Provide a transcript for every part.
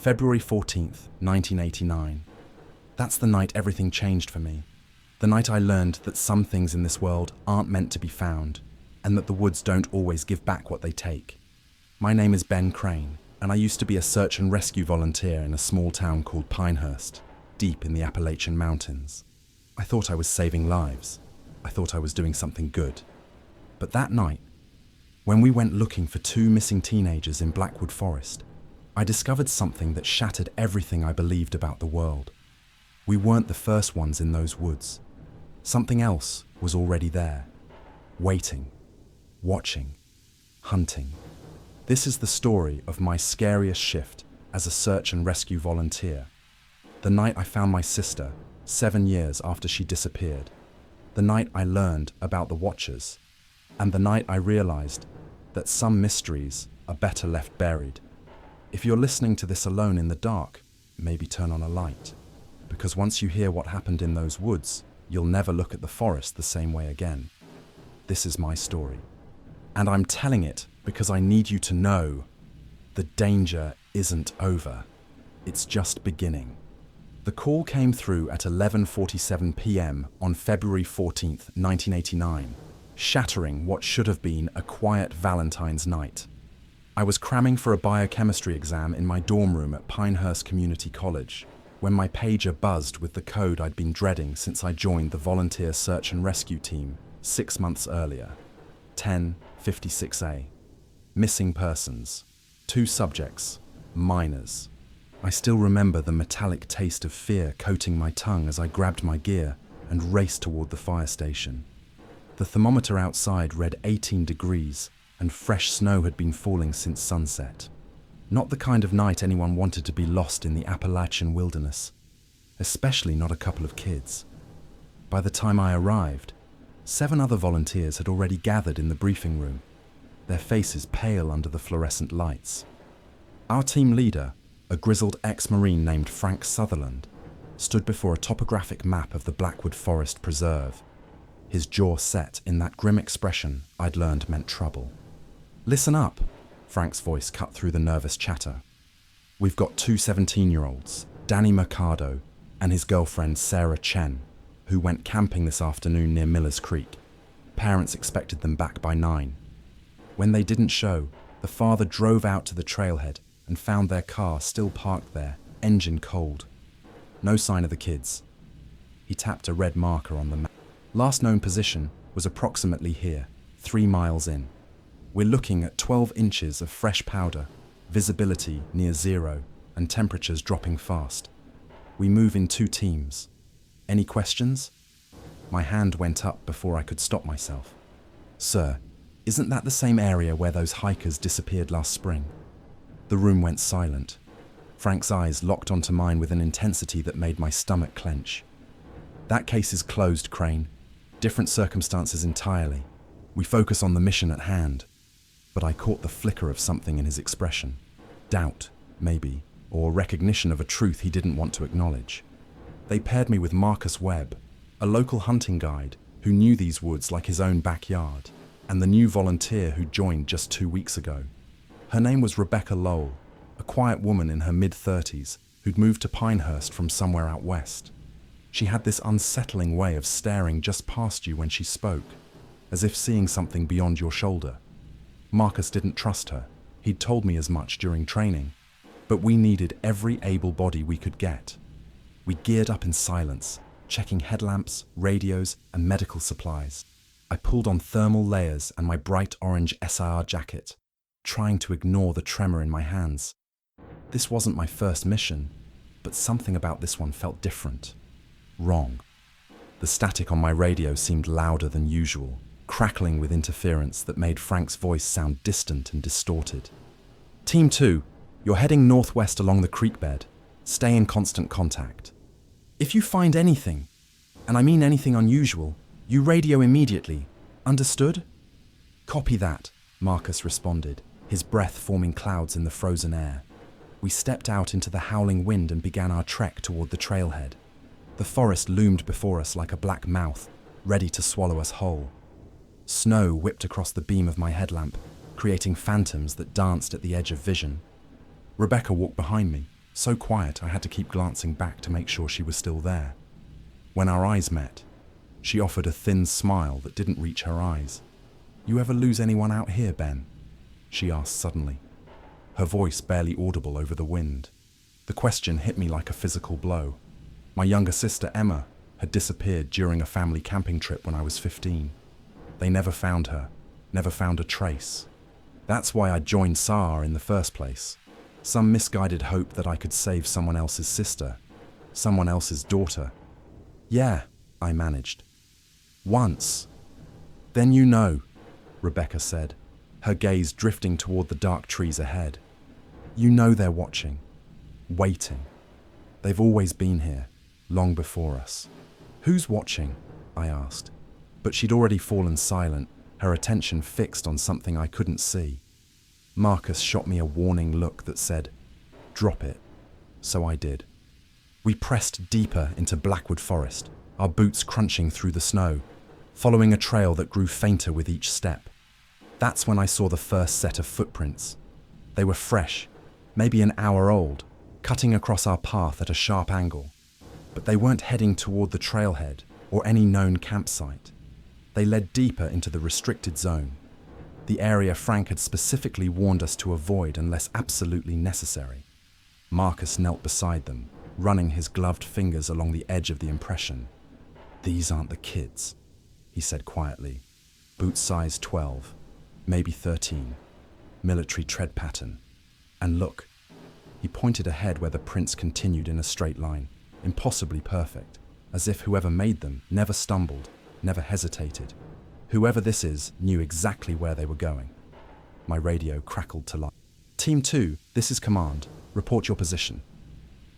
February 14th, 1989. That's the night everything changed for me. The night I learned that some things in this world aren't meant to be found, and that the woods don't always give back what they take. My name is Ben Crane, and I used to be a search and rescue volunteer in a small town called Pinehurst, deep in the Appalachian Mountains. I thought I was saving lives. I thought I was doing something good. But that night, when we went looking for two missing teenagers in Blackwood Forest, I discovered something that shattered everything I believed about the world. We weren't the first ones in those woods. Something else was already there, waiting, watching, hunting. This is the story of my scariest shift as a search and rescue volunteer. The night I found my sister, 7 years after she disappeared. The night I learned about the Watchers. And the night I realized that some mysteries are better left buried. If you're listening to this alone in the dark, maybe turn on a light. Because once you hear what happened in those woods, you'll never look at the forest the same way again. This is my story. And I'm telling it because I need you to know the danger isn't over. It's just beginning. The call came through at 11:47 p.m. on February 14th, 1989, shattering what should have been a quiet Valentine's night. I was cramming for a biochemistry exam in my dorm room at Pinehurst Community College when my pager buzzed with the code I'd been dreading since I joined the volunteer search and rescue team 6 months earlier. 1056A. Missing persons. 2 subjects. Minors. I still remember the metallic taste of fear coating my tongue as I grabbed my gear and raced toward the fire station. The thermometer outside read 18 degrees and fresh snow had been falling since sunset. Not the kind of night anyone wanted to be lost in the Appalachian wilderness, especially not a couple of kids. By the time I arrived, 7 other volunteers had already gathered in the briefing room, their faces pale under the fluorescent lights. Our team leader, a grizzled ex-Marine named Frank Sutherland, stood before a topographic map of the Blackwood Forest Preserve, his jaw set in that grim expression I'd learned meant trouble. "Listen up," Frank's voice cut through the nervous chatter. "We've got 2 17-year-olds, Danny Mercado and his girlfriend Sarah Chen, who went camping this afternoon near Miller's Creek. Parents expected them back by 9. When they didn't show, the father drove out to the trailhead and found their car still parked there, engine cold. No sign of the kids." He tapped a red marker on the map. "Last known position was approximately here, 3 miles in. We're looking at 12 inches of fresh powder, visibility near 0, and temperatures dropping fast. We move in 2 teams. Any questions?" My hand went up before I could stop myself. "Sir, isn't that the same area where those hikers disappeared last spring?" The room went silent. Frank's eyes locked onto mine with an intensity that made my stomach clench. "That case is closed, Crane. Different circumstances entirely. We focus on the mission at hand." But I caught the flicker of something in his expression. Doubt, maybe, or recognition of a truth he didn't want to acknowledge. They paired me with Marcus Webb, a local hunting guide who knew these woods like his own backyard, and the new volunteer who joined just 2 weeks ago. Her name was Rebecca Lowell, a quiet woman in her mid-30s who'd moved to Pinehurst from somewhere out west. She had this unsettling way of staring just past you when she spoke, as if seeing something beyond your shoulder. Marcus didn't trust her. He'd told me as much during training. But we needed every able body we could get. We geared up in silence, checking headlamps, radios, and medical supplies. I pulled on thermal layers and my bright orange SIR jacket, trying to ignore the tremor in my hands. This wasn't my first mission, but something about this one felt different. Wrong. The static on my radio seemed louder than usual, crackling with interference that made Frank's voice sound distant and distorted. "Team 2, you're heading northwest along the creek bed. Stay in constant contact. If you find anything, and I mean anything unusual, you radio immediately. Understood?" "Copy that," Marcus responded, his breath forming clouds in the frozen air. We stepped out into the howling wind and began our trek toward the trailhead. The forest loomed before us like a black mouth, ready to swallow us whole. Snow whipped across the beam of my headlamp, creating phantoms that danced at the edge of vision. Rebecca walked behind me, So quiet I had to keep glancing back to make sure she was still there. When our eyes met, she offered a thin smile that didn't reach her eyes. "You ever lose anyone out here, Ben?" she asked suddenly, her voice barely audible over the wind. The question hit me like a physical blow. My younger sister, Emma, had disappeared during a family camping trip when I was 15. They never found her, never found a trace. That's why I joined SAR in the first place. Some misguided hope that I could save someone else's sister, someone else's daughter. "Yeah," I managed. "Once." "Then you know," Rebecca said, her gaze drifting toward the dark trees ahead. "You know they're watching, waiting. They've always been here, long before us." "Who's watching?" I asked. But she'd already fallen silent, her attention fixed on something I couldn't see. Marcus shot me a warning look that said, "Drop it." So I did. We pressed deeper into Blackwood Forest, our boots crunching through the snow, following a trail that grew fainter with each step. That's when I saw the first set of footprints. They were fresh, maybe an hour old, cutting across our path at a sharp angle. But they weren't heading toward the trailhead or any known campsite. They led deeper into the restricted zone, the area Frank had specifically warned us to avoid unless absolutely necessary. Marcus knelt beside them, running his gloved fingers along the edge of the impression. "These aren't the kids," he said quietly. "Boot size 12, maybe 13, military tread pattern. And look," he pointed ahead where the prints continued in a straight line, impossibly perfect, as if whoever made them never stumbled, never hesitated. Whoever this is knew exactly where they were going. My radio crackled to life. "Team 2, this is Command. Report your position."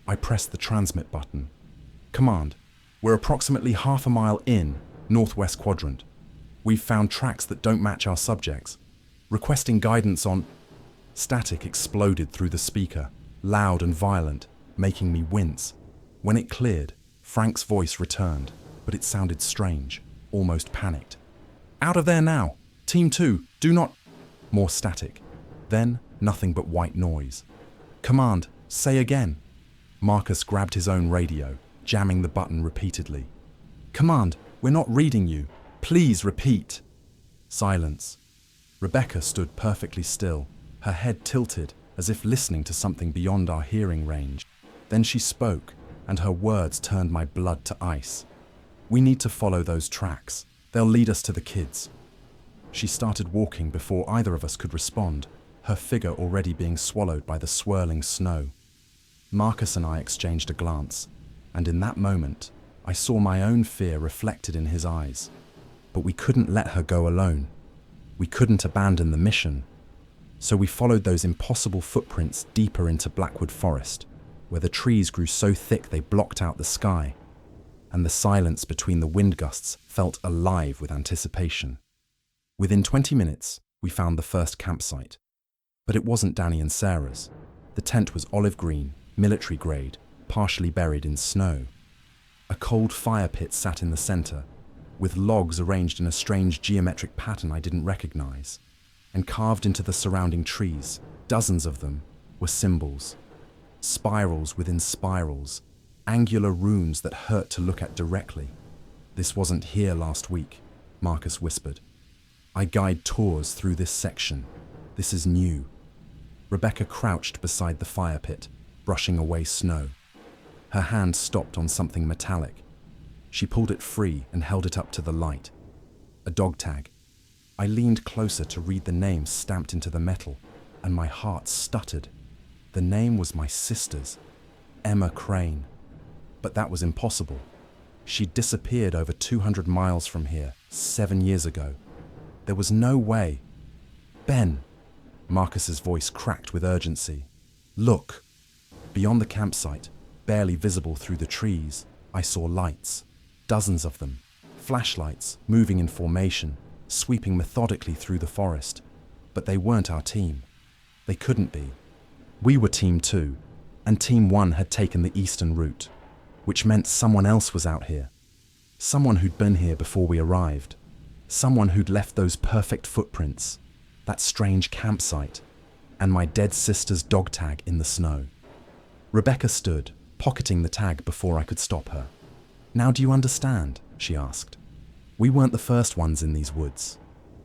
I pressed the transmit button. "Command, we're approximately half a mile in, northwest quadrant. We've found tracks that don't match our subjects. Requesting guidance on..." Static exploded through the speaker, loud and violent, making me wince. When it cleared, Frank's voice returned, but it sounded strange, almost panicked. "Out of there now! Team 2, do not..." More static. Then, nothing but white noise. "Command, say again." Marcus grabbed his own radio, jamming the button repeatedly. "Command, we're not reading you. Please repeat." Silence. Rebecca stood perfectly still, her head tilted as if listening to something beyond our hearing range. Then she spoke, and her words turned my blood to ice. "We need to follow those tracks. They'll lead us to the kids." She started walking before either of us could respond, her figure already being swallowed by the swirling snow. Marcus and I exchanged a glance, and in that moment, I saw my own fear reflected in his eyes. But we couldn't let her go alone. We couldn't abandon the mission. So we followed those impossible footprints deeper into Blackwood Forest, where the trees grew so thick they blocked out the sky, and the silence between the wind gusts felt alive with anticipation. Within 20 minutes, we found the first campsite. But it wasn't Danny and Sarah's. The tent was olive green, military grade, partially buried in snow. A cold fire pit sat in the center, with logs arranged in a strange geometric pattern I didn't recognize. And carved into the surrounding trees, dozens of them, were symbols. Spirals within spirals, angular runes that hurt to look at directly. "This wasn't here last week," Marcus whispered. "I guide tours through this section. This is new." Rebecca crouched beside the fire pit, brushing away snow. Her hand stopped on something metallic. She pulled it free and held it up to the light. A dog tag. I leaned closer to read the name stamped into the metal, and my heart stuttered. The name was my sister's, Emma Crane. But that was impossible. She'd disappeared over 200 miles from here, 7 years ago. There was no way. "Ben," Marcus's voice cracked with urgency. "Look." Beyond the campsite, barely visible through the trees, I saw lights. Dozens of them. Flashlights, moving in formation, sweeping methodically through the forest. But they weren't our team. They couldn't be. We were Team 2, and Team 1 had taken the eastern route, which meant someone else was out here. Someone who'd been here before we arrived. Someone who'd left those perfect footprints, that strange campsite, and my dead sister's dog tag in the snow. Rebecca stood, pocketing the tag before I could stop her. "Now do you understand?" she asked. "We weren't the first ones in these woods.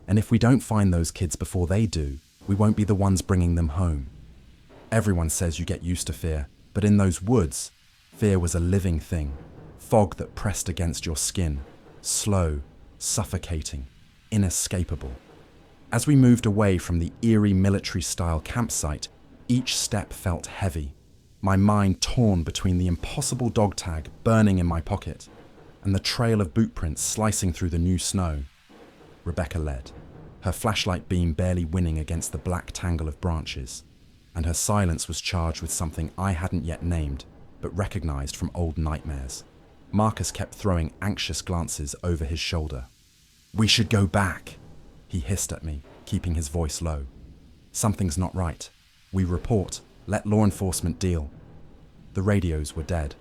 And if we don't find those kids before they do, we won't be the ones bringing them home. Everyone says you get used to fear, but in those woods, fear was a living thing. Fog that pressed against your skin, slow, suffocating, inescapable. As we moved away from the eerie military-style campsite, each step felt heavy, my mind torn between the impossible dog tag burning in my pocket and the trail of boot prints slicing through the new snow. Rebecca led, her flashlight beam barely winning against the black tangle of branches, and her silence was charged with something I hadn't yet named, but recognized from old nightmares. Marcus kept throwing anxious glances over his shoulder. "We should go back," he hissed at me, keeping his voice low. "Something's not right. We report. Let law enforcement deal." The radios were dead.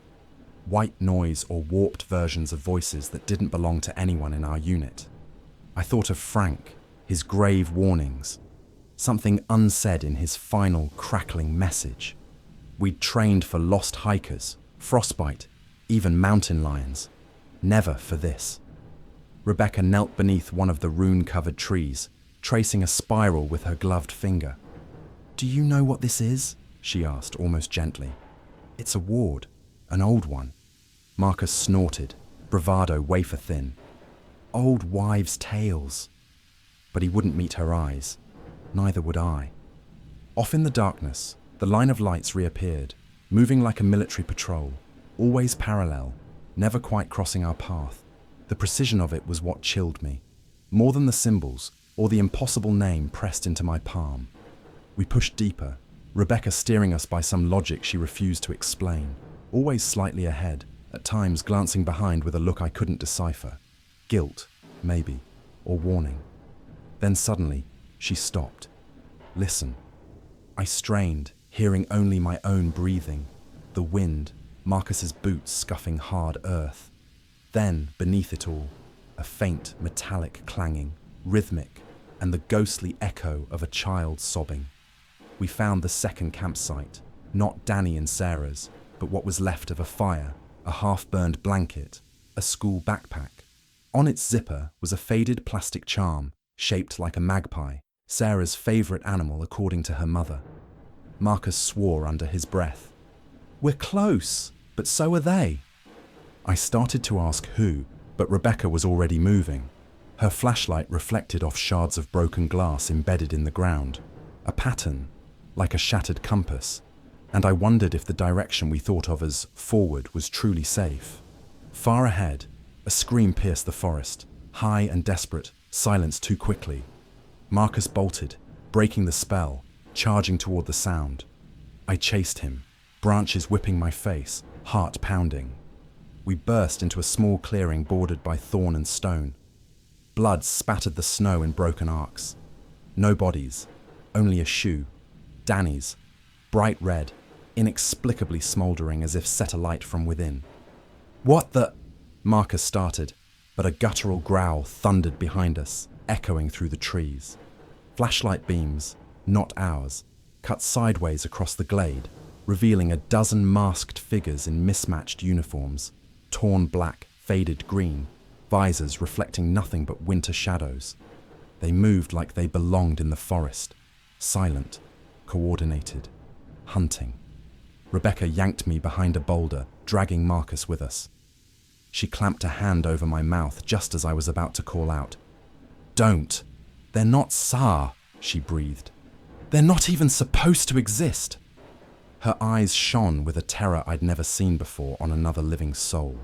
White noise or warped versions of voices that didn't belong to anyone in our unit. I thought of Frank, his grave warnings, something unsaid in his final crackling message. We'd trained for lost hikers, frostbite, even mountain lions. Never for this. Rebecca knelt beneath one of the rune-covered trees, tracing a spiral with her gloved finger. "Do you know what this is?" she asked, almost gently. "It's a ward, an old one." Marcus snorted, bravado wafer-thin. "Old wives' tales." But he wouldn't meet her eyes. Neither would I. Off in the darkness, the line of lights reappeared, moving like a military patrol, always parallel, never quite crossing our path. The precision of it was what chilled me, more than the symbols or the impossible name pressed into my palm. We pushed deeper, Rebecca steering us by some logic she refused to explain, always slightly ahead, at times glancing behind with a look I couldn't decipher. Guilt, maybe, or warning. Then suddenly, she stopped. "Listen." I strained, hearing only my own breathing, the wind, Marcus's boots scuffing hard earth. Then, beneath it all, a faint metallic clanging, rhythmic, and the ghostly echo of a child sobbing. We found the second campsite, not Danny and Sarah's, but what was left of a fire, a half-burned blanket, a school backpack. On its zipper was a faded plastic charm, shaped like a magpie, Sarah's favourite animal according to her mother. Marcus swore under his breath. "We're close, but so are they." I started to ask who, but Rebecca was already moving. Her flashlight reflected off shards of broken glass embedded in the ground, a pattern, like a shattered compass, and I wondered if the direction we thought of as forward was truly safe. Far ahead, a scream pierced the forest, high and desperate, silenced too quickly. Marcus bolted, breaking the spell, charging toward the sound. I chased him, branches whipping my face, heart pounding. We burst into a small clearing bordered by thorn and stone. Blood spattered the snow in broken arcs. No bodies, only a shoe, Danny's, bright red, inexplicably smouldering as if set alight from within. "What the—" Marcus started, but a guttural growl thundered behind us, echoing through the trees. Flashlight beams, not ours, cut sideways across the glade, revealing a dozen masked figures in mismatched uniforms, torn black, faded green, visors reflecting nothing but winter shadows. They moved like they belonged in the forest, silent, coordinated, hunting. Rebecca yanked me behind a boulder, dragging Marcus with us. She clamped a hand over my mouth just as I was about to call out. "Don't! They're not Tsar," she breathed. "They're not even supposed to exist." Her eyes shone with a terror I'd never seen before on another living soul.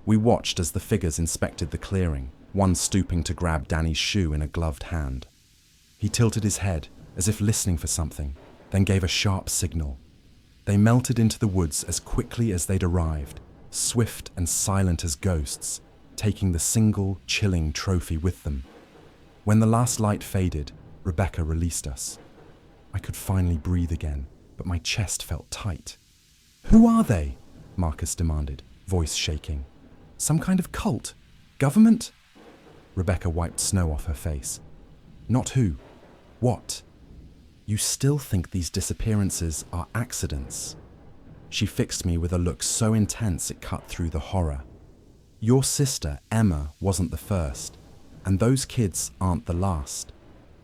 We watched as the figures inspected the clearing, one stooping to grab Danny's shoe in a gloved hand. He tilted his head, as if listening for something, then gave a sharp signal. They melted into the woods as quickly as they'd arrived, swift and silent as ghosts, taking the single, chilling trophy with them. When the last light faded, Rebecca released us. I could finally breathe again, but my chest felt tight. "Who are they?" Marcus demanded, voice shaking. "Some kind of cult? Government?" Rebecca wiped snow off her face. "Not who. What? You still think these disappearances are accidents?" She fixed me with a look so intense it cut through the horror. Your sister, Emma, wasn't the first, and those kids aren't the last.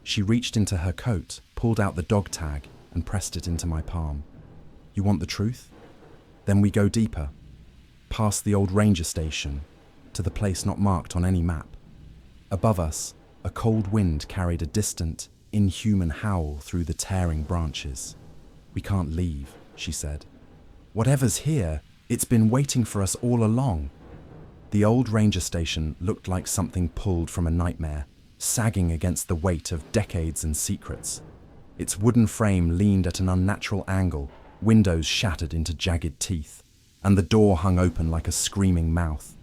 She reached into her coat, pulled out the dog tag, and pressed it into my palm. You want the truth? Then we go deeper, past the old ranger station, to the place not marked on any map. Above us, a cold wind carried a distant, inhuman howl through the tearing branches. We can't leave, she said. Whatever's here, it's been waiting for us all along. The old ranger station looked like something pulled from a nightmare, sagging against the weight of decades and secrets. Its wooden frame leaned at an unnatural angle, windows shattered into jagged teeth, and the door hung open like a screaming mouth.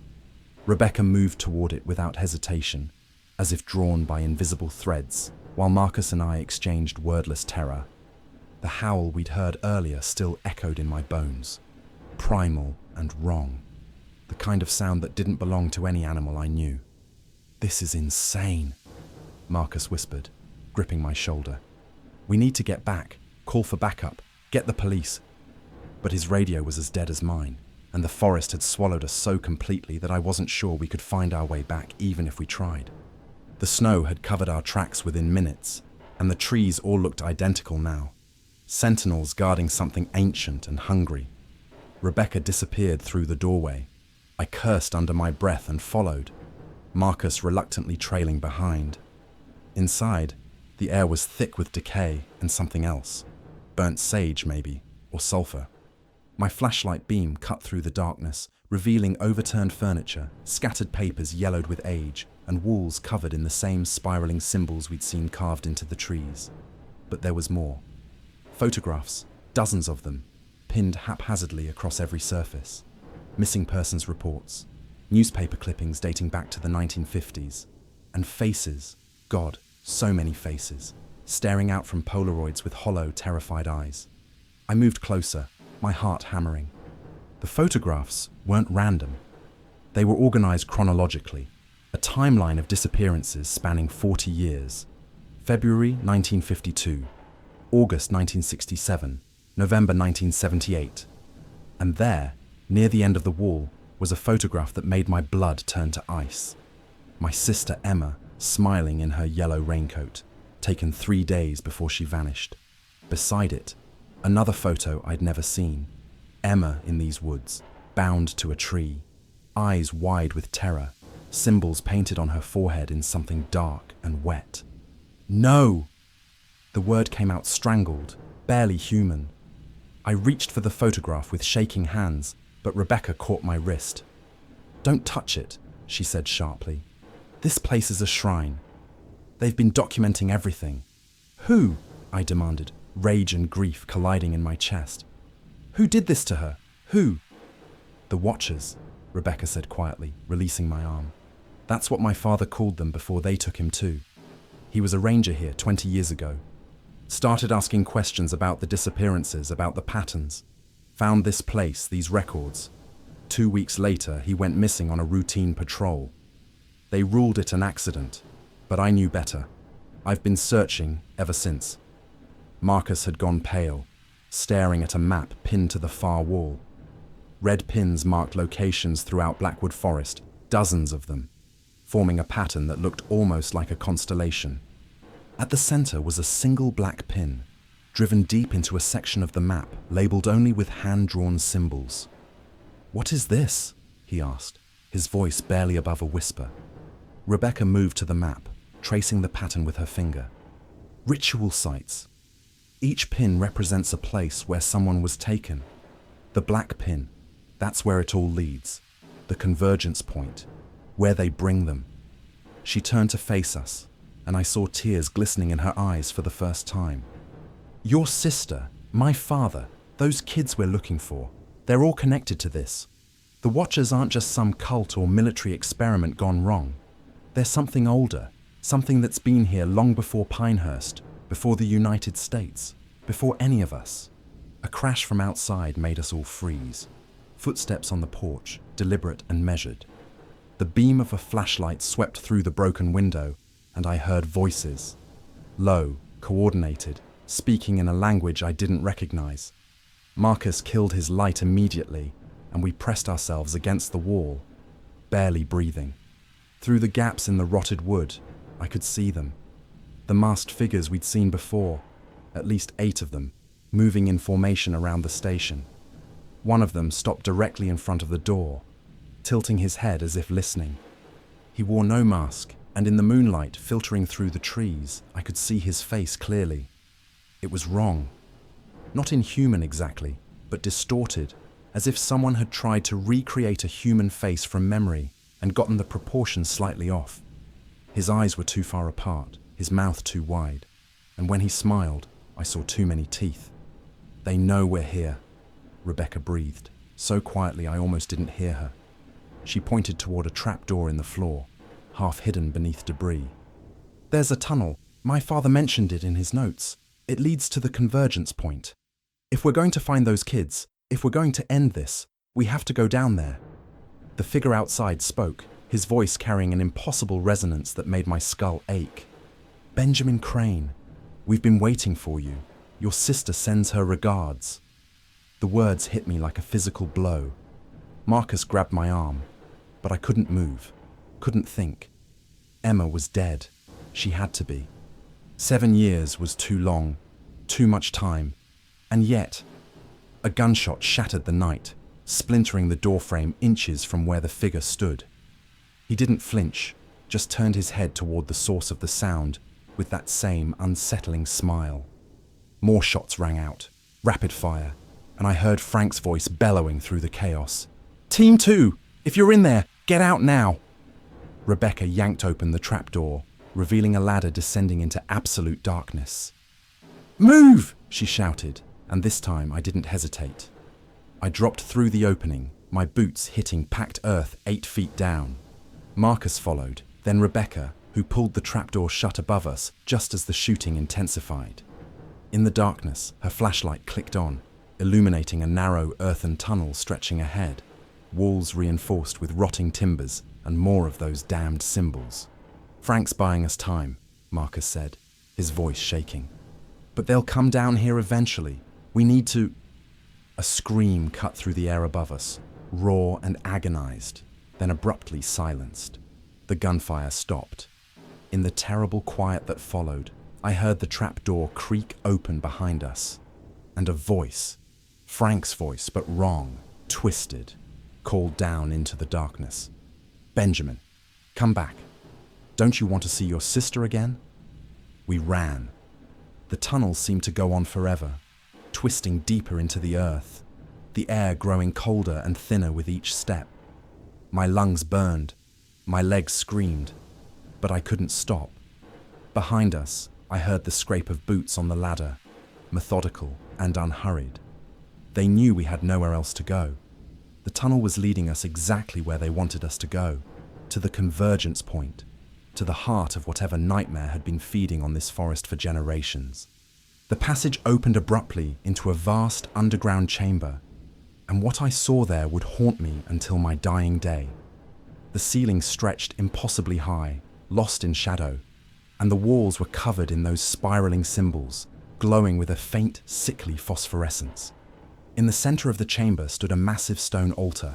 Rebecca moved toward it without hesitation, as if drawn by invisible threads, while Marcus and I exchanged wordless terror. The howl we'd heard earlier still echoed in my bones, primal and wrong, the kind of sound that didn't belong to any animal I knew. This is insane, Marcus whispered, gripping my shoulder. We need to get back, call for backup, get the police. But his radio was as dead as mine, and the forest had swallowed us so completely that I wasn't sure we could find our way back even if we tried. The snow had covered our tracks within minutes, and the trees all looked identical now. Sentinels guarding something ancient and hungry. Rebecca disappeared through the doorway. I cursed under my breath and followed, Marcus reluctantly trailing behind. Inside, the air was thick with decay and something else. Burnt sage, maybe, or sulfur. My flashlight beam cut through the darkness, revealing overturned furniture, scattered papers yellowed with age, and walls covered in the same spiraling symbols we'd seen carved into the trees. But there was more. Photographs, dozens of them, pinned haphazardly across every surface. Missing persons reports, newspaper clippings dating back to the 1950s, and faces, God, so many faces, staring out from Polaroids with hollow, terrified eyes. I moved closer, my heart hammering. The photographs weren't random. They were organized chronologically, a timeline of disappearances spanning 40 years. February 1952, August 1967, November 1978. And there, near the end of the wall, was a photograph that made my blood turn to ice. My sister Emma, smiling in her yellow raincoat, taken 3 days before she vanished. Beside it, another photo I'd never seen. Emma in these woods, bound to a tree, eyes wide with terror, symbols painted on her forehead in something dark and wet. No! The word came out strangled, barely human. I reached for the photograph with shaking hands, but Rebecca caught my wrist. "Don't touch it," she said sharply. "This place is a shrine. They've been documenting everything." "Who?" I demanded, rage and grief colliding in my chest. "Who did this to her? Who?" "The Watchers," Rebecca said quietly, releasing my arm. "That's what my father called them before they took him too. He was a ranger here 20 years ago. Started asking questions about the disappearances, about the patterns. Found this place, these records. 2 weeks later, he went missing on a routine patrol. They ruled it an accident, but I knew better. I've been searching ever since." Marcus had gone pale, staring at a map pinned to the far wall. Red pins marked locations throughout Blackwood Forest, dozens of them, forming a pattern that looked almost like a constellation. At the center was a single black pin, driven deep into a section of the map labeled only with hand-drawn symbols. "What is this?" he asked, his voice barely above a whisper. Rebecca moved to the map, tracing the pattern with her finger. "Ritual sites. Each pin represents a place where someone was taken. The black pin, that's where it all leads. The convergence point, where they bring them." She turned to face us, and I saw tears glistening in her eyes for the first time. "Your sister, my father, those kids we're looking for, they're all connected to this. The Watchers aren't just some cult or military experiment gone wrong. They're something older, something that's been here long before Pinehurst, before the United States, before any of us." A crash from outside made us all freeze. Footsteps on the porch, deliberate and measured. The beam of a flashlight swept through the broken window, and I heard voices. Low, coordinated, speaking in a language I didn't recognize. Marcus killed his light immediately, and we pressed ourselves against the wall, barely breathing. Through the gaps in the rotted wood, I could see them. The masked figures we'd seen before, at least 8 of them, moving in formation around the station. One of them stopped directly in front of the door, tilting his head as if listening. He wore no mask, and in the moonlight filtering through the trees, I could see his face clearly. It was wrong. Not inhuman exactly, but distorted, as if someone had tried to recreate a human face from memory and gotten the proportions slightly off. His eyes were too far apart, his mouth too wide, and when he smiled, I saw too many teeth. "They know we're here," Rebecca breathed, so quietly I almost didn't hear her. She pointed toward a trapdoor in the floor, half hidden beneath debris. "There's a tunnel. My father mentioned it in his notes. It leads to the convergence point. If we're going to find those kids, if we're going to end this, we have to go down there." The figure outside spoke, his voice carrying an impossible resonance that made my skull ache. "Benjamin Crane, we've been waiting for you. Your sister sends her regards." The words hit me like a physical blow. Marcus grabbed my arm, but I couldn't move, couldn't think. Emma was dead. She had to be. 7 years was too long, too much time, and yet, a gunshot shattered the night, splintering the doorframe inches from where the figure stood. He didn't flinch, just turned his head toward the source of the sound with that same unsettling smile. More shots rang out, rapid fire, and I heard Frank's voice bellowing through the chaos. "Team 2, if you're in there, get out now!" Rebecca yanked open the trapdoor, revealing a ladder descending into absolute darkness. "Move!" she shouted, and this time I didn't hesitate. I dropped through the opening, my boots hitting packed earth 8 feet down. Marcus followed, then Rebecca, who pulled the trapdoor shut above us just as the shooting intensified. In the darkness, her flashlight clicked on, illuminating a narrow earthen tunnel stretching ahead, walls reinforced with rotting timbers and more of those damned symbols. "Frank's buying us time," Marcus said, his voice shaking. "But they'll come down here eventually. We need to—" A scream cut through the air above us, raw and agonized, then abruptly silenced. The gunfire stopped. In the terrible quiet that followed, I heard the trapdoor creak open behind us, and a voice, Frank's voice but wrong, twisted, called down into the darkness. "Benjamin, come back. Don't you want to see your sister again?" We ran. The tunnel seemed to go on forever, twisting deeper into the earth, the air growing colder and thinner with each step. My lungs burned, my legs screamed, but I couldn't stop. Behind us, I heard the scrape of boots on the ladder, methodical and unhurried. They knew we had nowhere else to go. The tunnel was leading us exactly where they wanted us to go, to the convergence point, to the heart of whatever nightmare had been feeding on this forest for generations. The passage opened abruptly into a vast underground chamber, and what I saw there would haunt me until my dying day. The ceiling stretched impossibly high, lost in shadow, and the walls were covered in those spiraling symbols, glowing with a faint, sickly phosphorescence. In the center of the chamber stood a massive stone altar,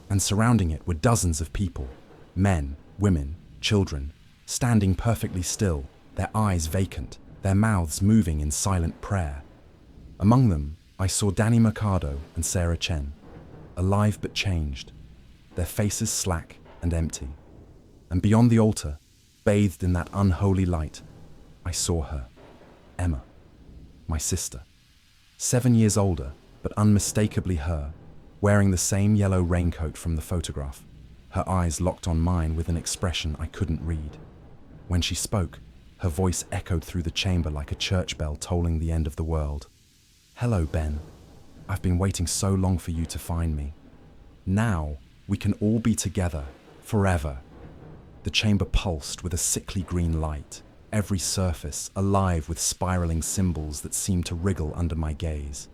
and surrounding it were dozens of people, men, women, children, standing perfectly still, their eyes vacant, their mouths moving in silent prayer. Among them, I saw Danny Mercado and Sarah Chen, alive but changed, their faces slack and empty. And beyond the altar, bathed in that unholy light, I saw her, Emma, my sister, 7 years older, but unmistakably her, wearing the same yellow raincoat from the photograph, her eyes locked on mine with an expression I couldn't read. When she spoke, her voice echoed through the chamber like a church bell tolling the end of the world. "Hello, Ben. I've been waiting so long for you to find me. Now, we can all be together, forever." The chamber pulsed with a sickly green light, every surface alive with spiraling symbols that seemed to wriggle under my gaze.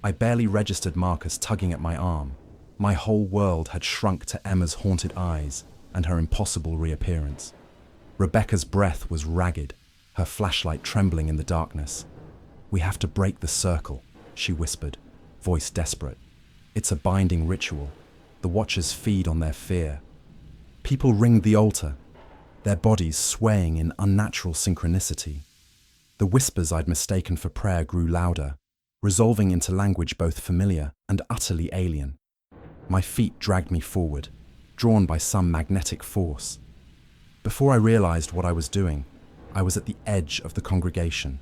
I barely registered Marcus tugging at my arm. My whole world had shrunk to Emma's haunted eyes and her impossible reappearance. Rebecca's breath was ragged, her flashlight trembling in the darkness. "We have to break the circle," she whispered. voice desperate. It's a binding ritual. The Watchers feed on their fear. People ringed the altar, their bodies swaying in unnatural synchronicity. The whispers I'd mistaken for prayer grew louder, resolving into language both familiar and utterly alien. My feet dragged me forward, drawn by some magnetic force. Before I realized what I was doing, I was at the edge of the congregation.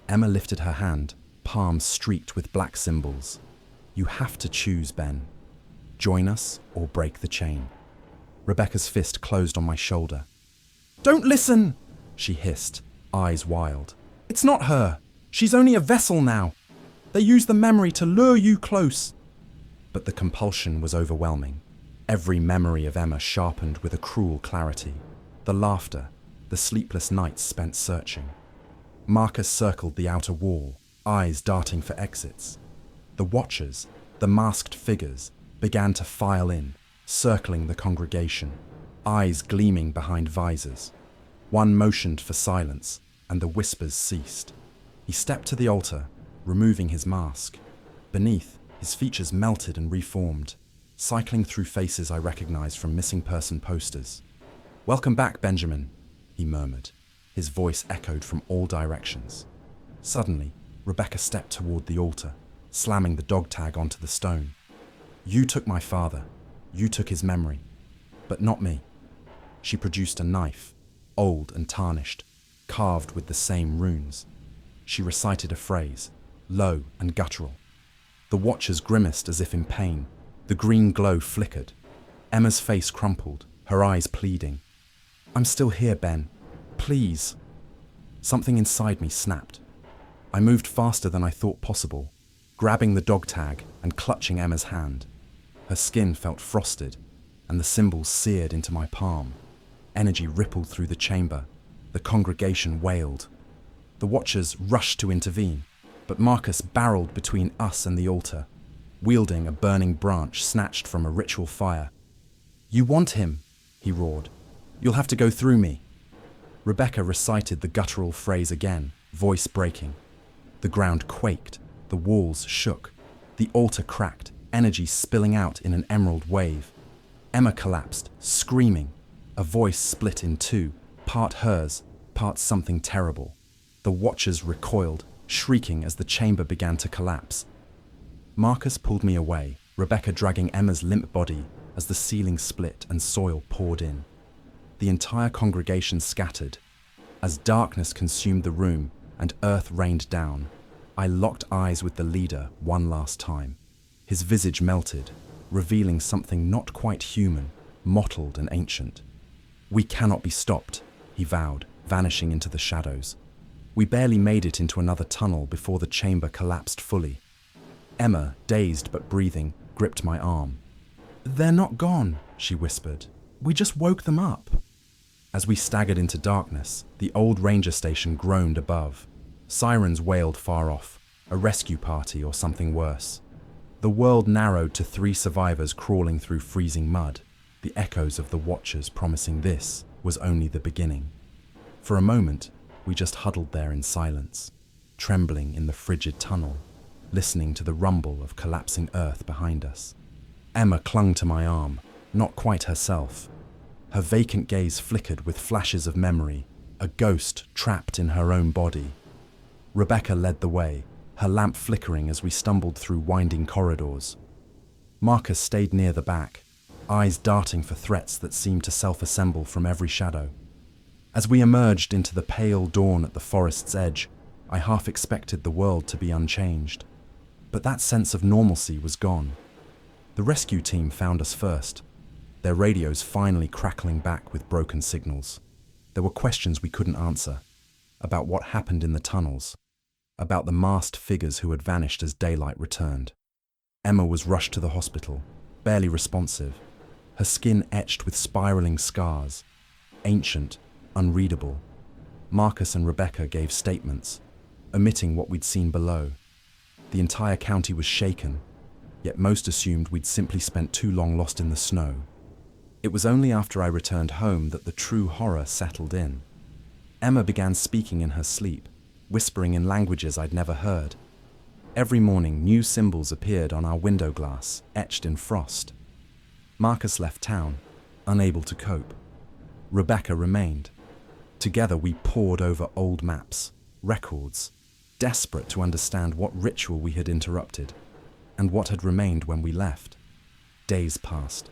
Emma lifted her hand, palms streaked with black symbols. You have to choose, Ben. Join us or break the chain. Rebecca's fist closed on my shoulder. Don't listen, she hissed, eyes wild. It's not her. She's only a vessel now. They use the memory to lure you close. But the compulsion was overwhelming. Every memory of Emma sharpened with a cruel clarity. The laughter, the sleepless nights spent searching. Marcus circled the outer wall, eyes darting for exits. The Watchers, the masked figures, began to file in, circling the congregation, eyes gleaming behind visors. One motioned for silence, and the whispers ceased. He stepped to the altar, removing his mask. Beneath, his features melted and reformed, cycling through faces I recognized from missing person posters. Welcome back, Benjamin, he murmured. His voice echoed from all directions. Suddenly, Rebecca stepped toward the altar, slamming the dog tag onto the stone. You took my father. You took his memory. But not me. She produced a knife, old and tarnished, carved with the same runes. She recited a phrase, low and guttural. The Watchers grimaced as if in pain. The green glow flickered. Emma's face crumpled, her eyes pleading. I'm still here, Ben. Please. Something inside me snapped. I moved faster than I thought possible, grabbing the dog tag and clutching Emma's hand. Her skin felt frosted, and the symbols seared into my palm. Energy rippled through the chamber. The congregation wailed. The Watchers rushed to intervene, but Marcus barreled between us and the altar, wielding a burning branch snatched from a ritual fire. You want him, he roared. You'll have to go through me. Rebecca recited the guttural phrase again, voice breaking. The ground quaked, the walls shook, the altar cracked, energy spilling out in an emerald wave. Emma collapsed, screaming. A voice split in two, part hers, part something terrible. The Watchers recoiled, shrieking as the chamber began to collapse. Marcus pulled me away, Rebecca dragging Emma's limp body as the ceiling split and soil poured in. The entire congregation scattered. As darkness consumed the room and earth rained down, I locked eyes with the leader one last time. His visage melted, revealing something not quite human, mottled and ancient. We cannot be stopped, he vowed, vanishing into the shadows. We barely made it into another tunnel before the chamber collapsed fully. Emma, dazed but breathing, gripped my arm. They're not gone, she whispered. We just woke them up. As we staggered into darkness, the old ranger station groaned above. Sirens wailed far off, a rescue party or something worse. The world narrowed to 3 survivors crawling through freezing mud, the echoes of the Watchers promising this was only the beginning. For a moment, we just huddled there in silence, trembling in the frigid tunnel, listening to the rumble of collapsing earth behind us. Emma clung to my arm, not quite herself. Her vacant gaze flickered with flashes of memory, a ghost trapped in her own body. Rebecca led the way, her lamp flickering as we stumbled through winding corridors. Marcus stayed near the back, eyes darting for threats that seemed to self-assemble from every shadow. As we emerged into the pale dawn at the forest's edge, I half expected the world to be unchanged. But that sense of normalcy was gone. The rescue team found us first, their radios finally crackling back with broken signals. There were questions we couldn't answer, about what happened in the tunnels, about the masked figures who had vanished as daylight returned. Emma was rushed to the hospital, barely responsive, her skin etched with spiraling scars, ancient, unreadable. Marcus and Rebecca gave statements, omitting what we'd seen below. The entire county was shaken, yet most assumed we'd simply spent too long lost in the snow. It was only after I returned home that the true horror settled in. Emma began speaking in her sleep, whispering in languages I'd never heard. Every morning, new symbols appeared on our window glass, etched in frost. Marcus left town, unable to cope. Rebecca remained. Together we pored over old maps, records, desperate to understand what ritual we had interrupted and what had remained when we left. Days passed.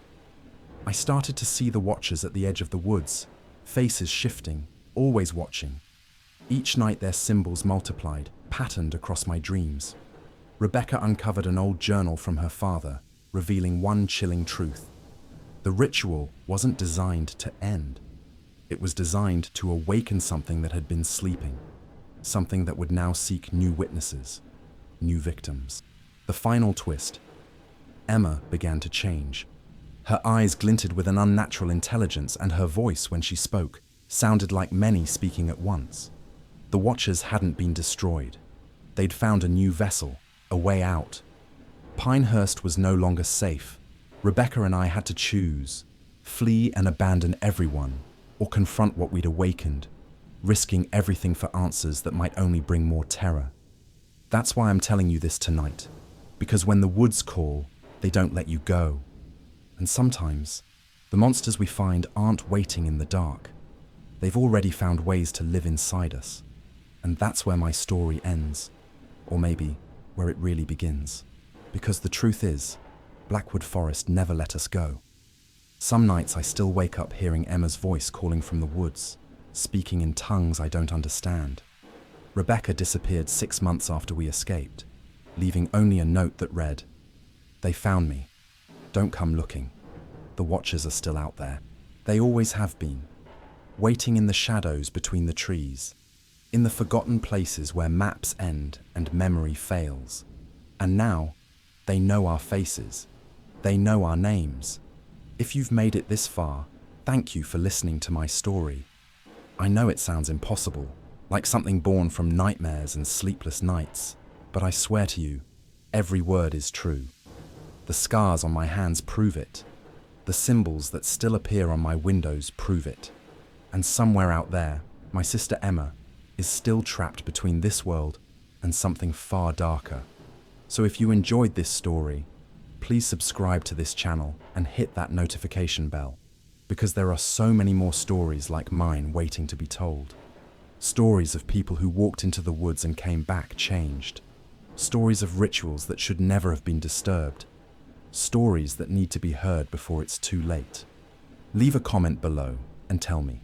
I started to see the watchers at the edge of the woods, faces shifting, always watching. Each night their symbols multiplied, patterned across my dreams. Rebecca uncovered an old journal from her father, revealing one chilling truth. The ritual wasn't designed to end. It was designed to awaken something that had been sleeping, something that would now seek new witnesses, new victims. The final twist. Emma began to change. Her eyes glinted with an unnatural intelligence, and her voice, when she spoke, sounded like many speaking at once. The Watchers hadn't been destroyed. They'd found a new vessel, a way out. Pinehurst was no longer safe. Rebecca and I had to choose: flee and abandon everyone, or confront what we'd awakened, risking everything for answers that might only bring more terror. That's why I'm telling you this tonight, because when the woods call, they don't let you go. And sometimes, the monsters we find aren't waiting in the dark. They've already found ways to live inside us. And that's where my story ends. Or maybe where it really begins. Because the truth is, Blackwood Forest never let us go. Some nights I still wake up hearing Emma's voice calling from the woods, speaking in tongues I don't understand. Rebecca disappeared 6 months after we escaped, leaving only a note that read, "They found me. Don't come looking. The Watchers are still out there. They always have been, waiting in the shadows between the trees, in the forgotten places where maps end and memory fails. And now, they know our faces. They know our names. If you've made it this far, thank you for listening to my story. I know it sounds impossible, like something born from nightmares and sleepless nights, but I swear to you, every word is true. The scars on my hands prove it. The symbols that still appear on my windows prove it. And somewhere out there, my sister Emma is still trapped between this world and something far darker. So if you enjoyed this story, please subscribe to this channel and hit that notification bell, because there are so many more stories like mine waiting to be told. Stories of people who walked into the woods and came back changed. Stories of rituals that should never have been disturbed. Stories that need to be heard before it's too late. Leave a comment below and tell me,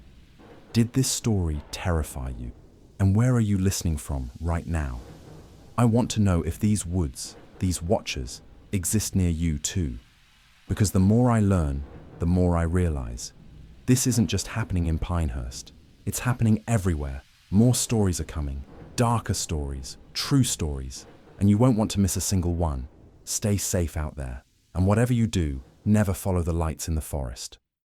did this story terrify you? And where are you listening from right now? I want to know if these woods, these Watchers, exist near you too. Because the more I learn, the more I realize. This isn't just happening in Pinehurst. It's happening everywhere. More stories are coming. Darker stories, true stories. And you won't want to miss a single one. Stay safe out there. And whatever you do, never follow the lights in the forest.